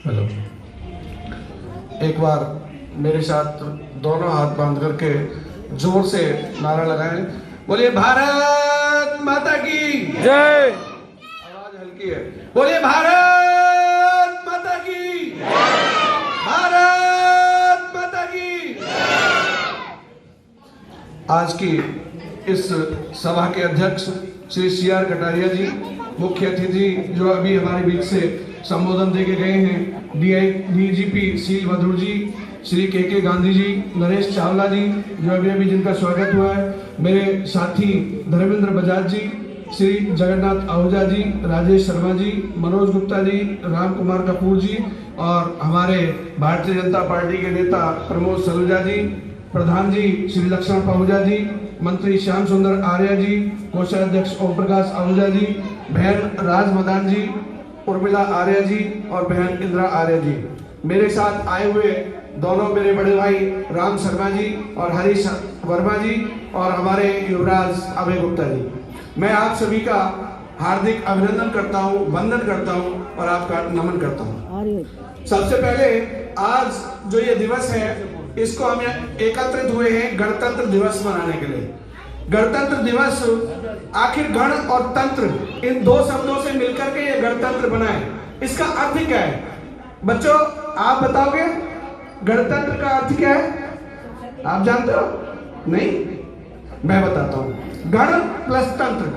Hello. एक बार मेरे साथ दोनों हाथ बांध करके जोर से नारा लगाएं, बोलिए भारत माता की जय। आवाज हल्की है, बोलिए भारत माता की, भारत माता की। आज की इस सभा के अध्यक्ष श्री CR कटारिया जी, मुख्य अतिथि जो अभी हमारे बीच से संबोधन देके गए हैं, DGP सील मधुर जी, श्री KK गांधी जी, नरेश चावला जी जो अभी जिनका स्वागत हुआ है, मेरे साथी धर्मेंद्र बजाज जी, श्री जगन्नाथ आहूजा जी, राजेश शर्मा जी, मनोज गुप्ता जी, राम कुमार कपूर जी और हमारे भारतीय जनता पार्टी के नेता प्रमोद सलूजा जी, प्रधान जी श्री लक्ष्मण पहुजा जी, मंत्री श्याम सुंदर आर्य जी, कोषाध्यक्ष ओम प्रकाश आहूजा जी, बहन राज मदान जी, उर्मिला आर्य जी और बहन इंदिरा आर्य जी, मेरे साथ आए हुए दोनों मेरे बड़े भाई राम शर्मा जी और हरीश वर्मा जी और हमारे युवराज अभय गुप्ता जी, मैं आप सभी का हार्दिक अभिनंदन करता हूं, वंदन करता हूं और आपका नमन करता हूं। सबसे पहले आज जो ये दिवस है, इसको हम एकत्रित हुए हैं गणतंत्र दिवस मनाने के लिए। गणतंत्र दिवस, आखिर गण और तंत्र इन दो शब्दों से मिलकर के ये गणतंत्र बना है। इसका अर्थ क्या है बच्चों, आप बताओगे? गणतंत्र का अर्थ क्या है, आप जानते हो? नहीं, मैं बताता हूं। गण प्लस तंत्र,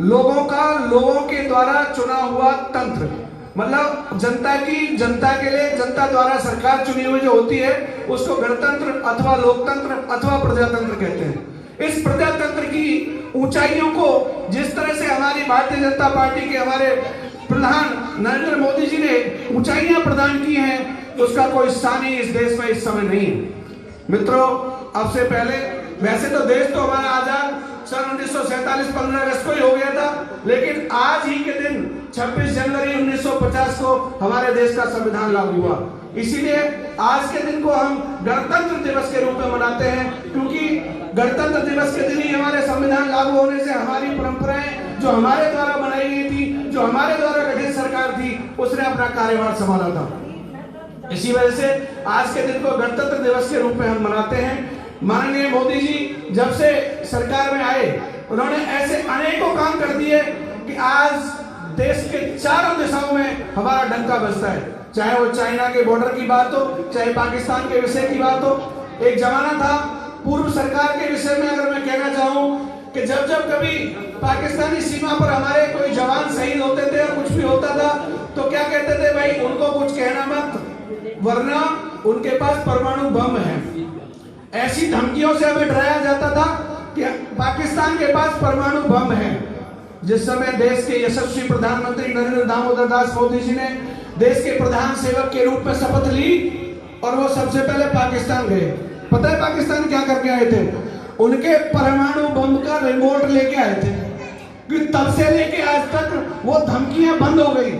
लोगों का, लोगों के द्वारा चुना हुआ तंत्र, मतलब जनता की, जनता के लिए, जनता द्वारा सरकार चुनी हुई जो होती है उसको गणतंत्र अथवा लोकतंत्र अथवा प्रजातंत्र कहते हैं। इस प्रजातंत्र की ऊंचाइयों को जिस तरह से हमारी भारतीय जनता पार्टी के हमारे प्रधान नरेंद्र मोदी जी ने ऊंचाइयां प्रदान की हैं, उसका कोई सानी इस देश में इस समय नहीं है। मित्रों, अब से पहले वैसे तो देश तो हमारा आजाद सन 1947 15 अगस्त को ही हो गया था, लेकिन आज ही के दिन 26 जनवरी 1950 को हमारे देश का संविधान लागू हुआ। इसीलिए आज के दिन को हम गणतंत्र दिवस के रूप में मनाते हैं, क्योंकि गणतंत्र दिवस के दिन ही हमारे संविधान लागू होने से हमारी परंपराएं जो हमारे द्वारा बनाई गई थी, जो हमारे द्वारा गठित सरकार थी, उसने अपना कार्यभार संभाला था। इसी वजह से आज के दिन को गणतंत्र दिवस के रूप में हम मनाते हैं। माननीय मोदी जी जब से सरकार में आए, उन्होंने ऐसे अनेकों काम कर दिए कि आज देश के चारों दिशाओं में हमारा डंका बजता है। चाहे वो चाइना के बॉर्डर की बात हो, चाहे पाकिस्तान के विषय की बात हो। एक जमाना था पूर्व सरकार के विषय में, अगर मैं कहना चाहूं कि जब जब कभी पाकिस्तानी सीमा पर हमारे कोई जवान शहीद होते थे और कुछ भी होता था तो क्या कहते थे, भाई उनको कुछ कहना मत, वरना उनके पास परमाणु बम है। ऐसी धमकियों से हमें डराया जाता था कि पाकिस्तान के पास परमाणु बम है। जिस समय देश के यशस्वी प्रधानमंत्री नरेंद्र दामोदर दास मोदी जी ने देश के प्रधान सेवक के रूप में शपथ ली और वो सबसे पहले पाकिस्तान गए। पता है पाकिस्तान क्या करके आए थे? उनके परमाणु बम का रिमोट लेके आए थे, कि तब से लेके आज तक वो धमकियां बंद हो गई।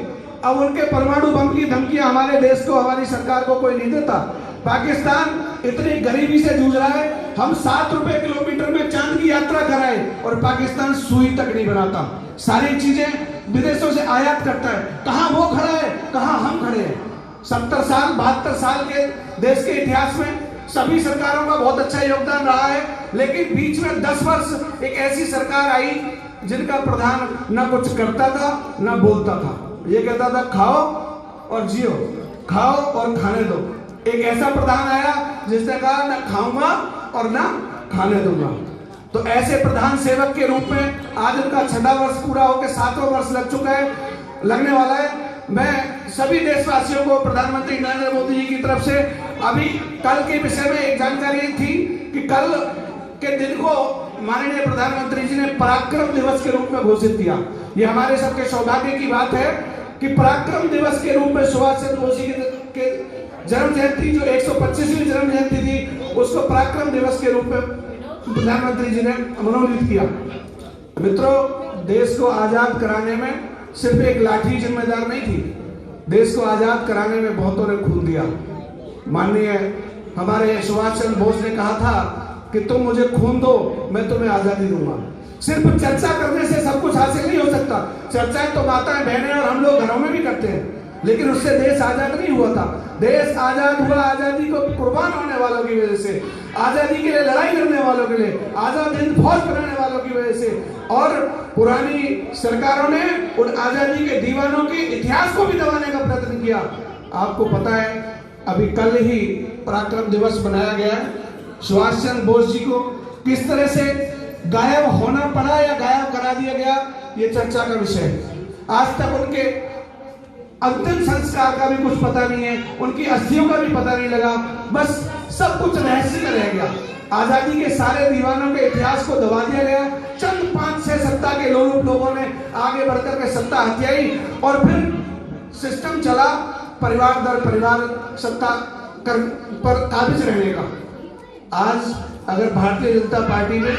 अब उनके परमाणु बम की धमकियां हमारे देश को, हमारी सरकार को कोई नहीं देता। पाकिस्तान इतनी गरीबी से जूझ रहा है, हम 7 रुपए किलोमीटर में चांद की यात्रा कराए और पाकिस्तान सुई तक नहीं बनाता। सारी चीजें विदेशों से आयात करता है। कहां वो खड़ा है, कहां हम खड़े हैं। 70 साल 72 साल के देश के इतिहास में सभी सरकारों का बहुत अच्छा योगदान रहा है, लेकिन बीच में 10 वर्ष एक ऐसी सरकार आई जिनका प्रधान न कुछ करता था न बोलता था। ये कहता था खाओ और जियो, खाओ और खाने दो। एक ऐसा प्रधान आया जिसने कहा ना खाऊंगा और ना खाने दूंगा। तो ऐसे प्रधान सेवक के रूप में आज उनका 6वां वर्ष पूरा होकर 7वां वर्ष लग चुका है, लगने वाला है। मैं सभी देशवासियों को प्रधानमंत्री नरेंद्र मोदी जी की तरफ से अभी कल के विषय में एक जानकारी थी कि कल के दिन को माननीय प्रधानमंत्री जी ने पराक्रम दिवस के रूप में घोषित किया। ये हमारे सबके सौभाग्य की बात है कि पराक्रम दिवस के रूप में सुभाष चंद्र बोस के जन्म जयंती, जो 125वीं जन्म जयंती थी, उसको पराक्रम दिवस के रूप में प्रधानमंत्री जी ने मनोनीत किया। मित्रों, देश को आजाद कराने में सिर्फ एक लाठी जिम्मेदार नहीं थी, देश को आजाद कराने में बहुतों ने खून दिया। माननीय हमारे सुभाष चंद्र बोस ने कहा था कि तुम मुझे खून दो, मैं तुम्हें आजादी दूंगा। सिर्फ चर्चा करने से सब कुछ हासिल नहीं हो सकता। चर्चाएं तो माताएं, बहनें और हम लोग घरों में भी करते हैं, लेकिन उससे देश आजाद नहीं हुआ था। देश आजाद हुआ आजादी को कुर्बान होने वालों की वजह से, आजादी के लिए लड़ाई करने वालों के लिए, आजाद हिंद फौज बनाने वालों की वजह से। और पुरानी सरकारों ने उन आजादी के दीवानों के इतिहास को भी दबाने का प्रयत्न किया। आपको पता है अभी कल ही पराक्रम दिवस मनाया गया। सुभाष चंद्र बोस जी को किस तरह से गायब होना पड़ा या गायब करा दिया गया, ये चर्चा का विषय है। आज तक उनके अंतिम संस्कार का भी कुछ पता नहीं है, उनकी अस्थियों का भी पता नहीं लगा, बस सब कुछ रहस्य में रह गया। आजादी के सारे दीवानों के इतिहास को दबा दिया गया। चंद 5-6 सत्ता के लोगों ने आगे बढ़कर के सत्ता हथियाई और फिर सिस्टम चला परिवार दर परिवार सत्ता पर काबिज रहने का। आज अगर भारतीय जनता पार्टी में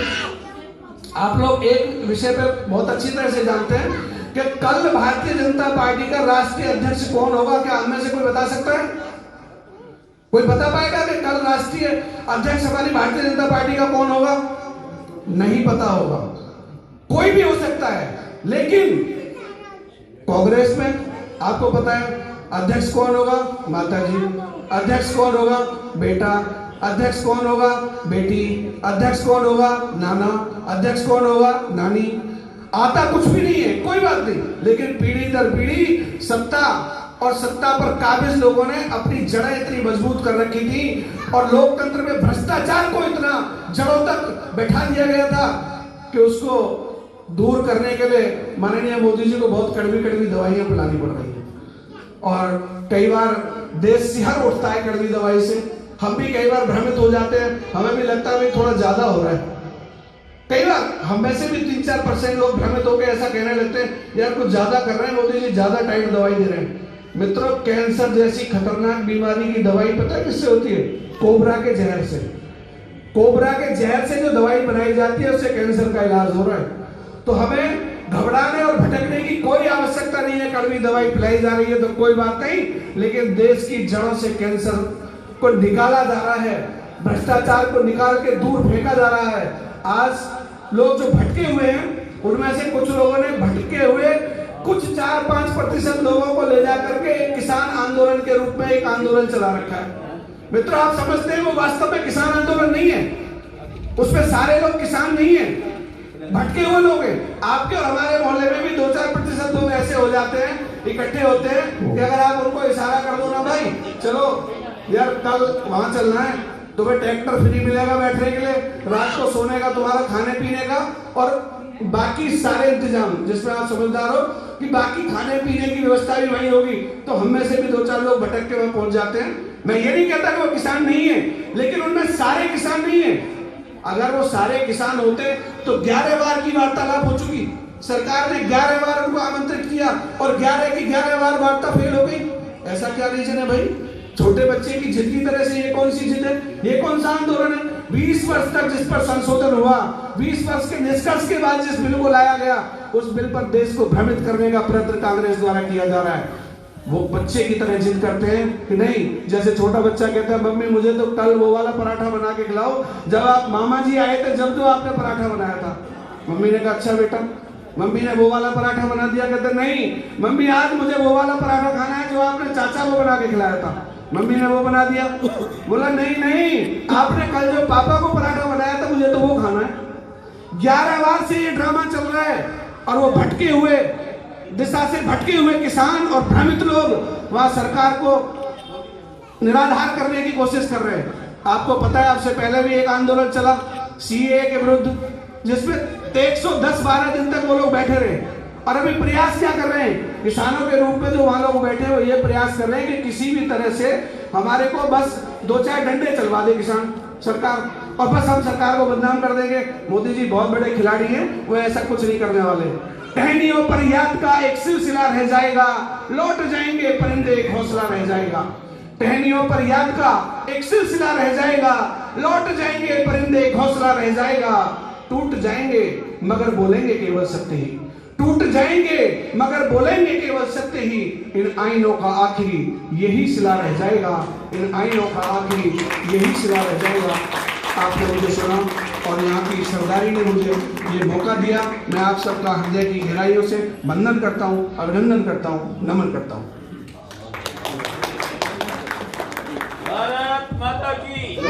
आप लोग एक विषय पर बहुत अच्छी तरह से जानते हैं कि कल भारतीय जनता पार्टी का राष्ट्रीय अध्यक्ष कौन होगा, क्या हमें से कोई बता सकता है? कोई बता पाएगा कि कल राष्ट्रीय अध्यक्ष हमारी भारतीय जनता पार्टी का कौन होगा? नहीं पता होगा, कोई भी हो सकता है। लेकिन कांग्रेस में आपको पता है अध्यक्ष कौन होगा? माताजी। अध्यक्ष कौन होगा? बेटा। अध्यक्ष कौन होगा? बेटी। अध्यक्ष कौन होगा? नाना। अध्यक्ष कौन होगा? नानी। आता कुछ भी नहीं है, कोई बात नहीं, लेकिन पीढ़ी दर पीढ़ी सत्ता और सत्ता पर काबिज लोगों ने अपनी जड़ें इतनी मजबूत कर रखी थी और लोकतंत्र में भ्रष्टाचार को इतना जड़ों तक बैठा दिया गया था कि उसको दूर करने के लिए माननीय मोदी जी को बहुत कड़वी कड़वी दवाइयां पिलानी पड़ रही है। और कई बार देश सिहर उठता है कड़वी दवाई से। हम भी कई बार भ्रमित हो जाते हैं, हमें भी लगता है थोड़ा ज्यादा हो रहा है। कई बार हम में से भी 3-4% लोग भ्रमित होकर ऐसा कहने लगते हैं यार कुछ ज्यादा कर रहे हैं मोदी जी, ज्यादा टाइम दवाई दे रहे हैं। मित्रों, कैंसर जैसी खतरनाक बीमारी की दवाई पता है किससे होती है? कोबरा के जहर से। कोबरा के जहर से जो दवाई बनाई जाती है उससे कैंसर का इलाज हो रहा है। तो हमें घबराने और भटकने की कोई आवश्यकता नहीं है। कड़वी दवाई पिलाई जा रही है तो कोई बात नहीं, लेकिन देश की जड़ों से कैंसर को निकाला जा रहा है, भ्रष्टाचार को निकाल के दूर फेंका जा रहा है। आज लोग जो भटके हुए हैं उनमें से कुछ लोगों ने भटके हुए कुछ 4-5% लोगों को ले जाकर के किसान आंदोलन के रूप में एक आंदोलन चला रखा है। मित्रों, आप समझते हैं वो वास्तव में किसान आंदोलन नहीं है, उसमें सारे लोग किसान नहीं है, भटके हुए लोग हैं। आपके और हमारे मोहल्ले में भी 2-4% लोग ऐसे हो जाते हैं, इकट्ठे होते हैं कि अगर आप उनको इशारा कर दो ना भाई चलो यार कल वहां चलना है, तुम्हें ट्रैक्टर फ्री मिलेगा बैठने के लिए, रात को सोने का, तुम्हारा खाने पीने का और बाकी सारे इंतजाम, जिसमें आप समझदार हो कि बाकी खाने पीने की व्यवस्था भी वही होगी। तो हम में से भी 2-4 लोग भटक के वहां पहुंच जाते हैं। मैं ये नहीं कहता कि वो किसान नहीं है, लेकिन उनमें सारे किसान नहीं है। अगर वो सारे किसान होते तो 11 बार की वार्तालाप हो चुकी। सरकार ने 11 बार उनको आमंत्रित किया और 11 की 11 बार वार्ता फेल हो गई। ऐसा क्या रीजन है भाई? छोटे बच्चे की जिद की तरह से ये कौन सी जिद है? ये कौन सा आंदोलन है? 20 वर्ष तक जिस पर संशोधन हुआ, 20 वर्ष के निष्कर्ष के बाद जिस बिल को लाया गया, उस बिल पर देश को भ्रमित करने का प्रयत्न कांग्रेस द्वारा किया जा रहा है। वो बच्चे की तरह जिद करते हैं कि नहीं, जैसे छोटा बच्चा कहता है मम्मी मुझे तो कल वो वाला पराठा बना के खिलाओ जब आप मामा जी आए थे, जब जो आपने पराठा बनाया था। मम्मी ने कहा अच्छा बेटा, मम्मी ने वो वाला पराठा बना दिया। कहते नहीं मम्मी आज मुझे वो वाला पराठा खाना है जो आपने चाचा को बना के खिलाया था। मम्मी ने वो बना दिया। बोला नहीं नहीं, आपने कल जो पापा को पराठा बनाया था मुझे तो वो खाना है। 11 बार से ये ड्रामा चल रहा है और वो भटके हुए, दिशा से भटके हुए किसान और भ्रमित लोग वहां सरकार को निराधार करने की कोशिश कर रहे हैं। आपको पता है आपसे पहले भी एक आंदोलन चला सीए के विरुद्ध, जिसमें 110-12 दिन तक वो लोग बैठे रहे। और अभी प्रयास क्या कर रहे हैं? किसानों के रूप में जो वहां लोग बैठे हुए ये प्रयास कर रहे हैं कि किसी भी तरह से हमारे को बस 2-4 डंडे चलवा दे किसान सरकार, और बस हम सरकार को बदनाम कर देंगे। मोदी जी बहुत बड़े खिलाड़ी हैं, वो ऐसा कुछ नहीं करने वाले। टहनियों पर याद का एक सिलसिला रह जाएगा, लौट जाएंगे परिंदे एक हौसला रह जाएगा। टहनियों पर याद का एक सिलसिला रह जाएगा, लौट जाएंगे परिंदे एक हौसला रह जाएगा। टूट जाएंगे मगर बोलेंगे केवल सत्य ही, टूट जाएंगे मगर बोलेंगे केवल सत्य ही। इन आईनों का आखिरी यही सिला रह जाएगा, इन आईनों का आखिरी यही सिला रह जाएगा। आपने मुझे सुना और यहाँ की सरदारी ने मुझे ये मौका दिया। मैं आप सबका हृदय की गहराइयों से वंदन करता हूँ, अभिनंदन करता हूँ, नमन करता हूँ। माता की